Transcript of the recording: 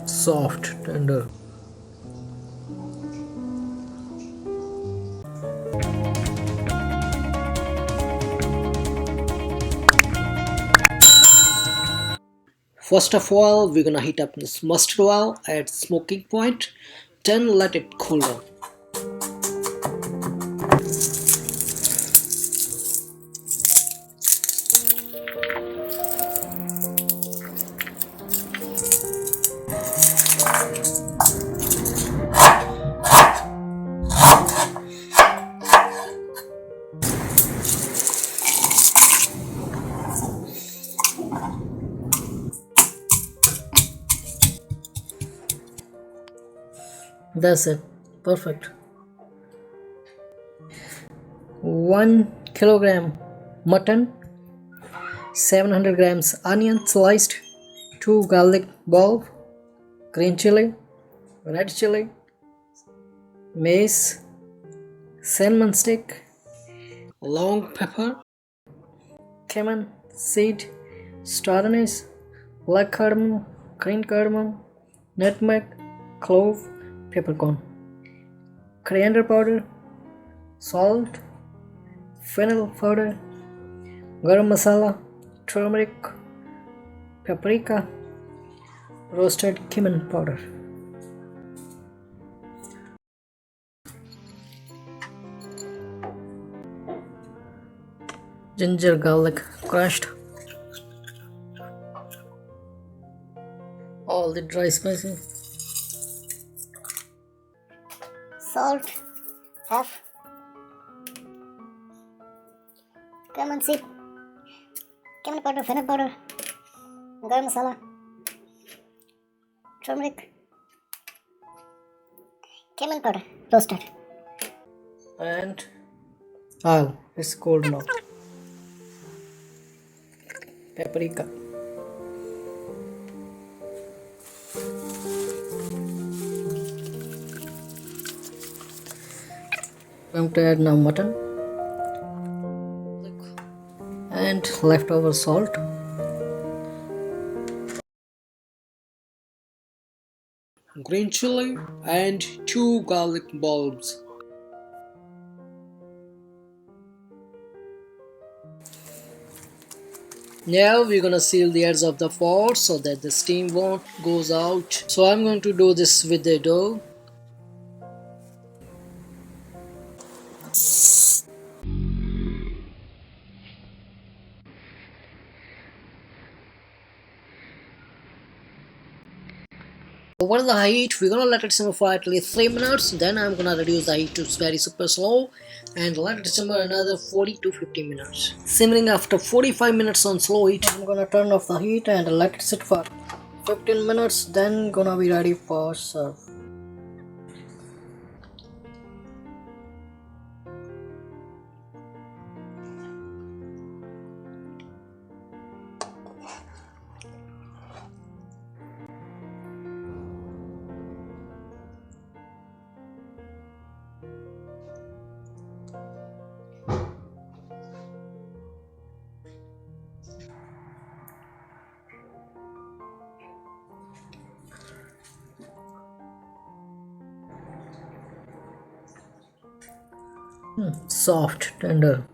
Soft, tender. First of all, we're gonna heat up this mustard oil at smoking point, then let it cool down. That's it. Perfect. 1 kilogram mutton, 700 grams onion sliced, 2 garlic bulb, green chili, red chili, mace, cinnamon stick, long pepper, cumin seed, star anise, black cardamom, green cardamom, nutmeg, clove, peppercorn, coriander powder, salt, fennel powder, garam masala, turmeric, paprika, roasted cumin powder. Ginger garlic crushed. All the dry spices. Salt, half, cumin seed, cumin powder, fennel powder, garam masala, turmeric, cumin powder, roasted. And oil. It's cold now. Paprika. I'm to add now mutton and leftover salt. Green chili and 2 garlic bulbs. Now we're gonna seal the edges of the pot so that the steam won't goes out. So I'm going to do this with the dough. Over the heat, we're gonna let it simmer for at least 3 minutes. Then I'm gonna reduce the heat to very super slow and let it simmer another 40 to 50 minutes. Simmering after 45 minutes on slow heat, I'm gonna turn off the heat and let it sit for 15 minutes. Then gonna be ready for serve. Soft, tender.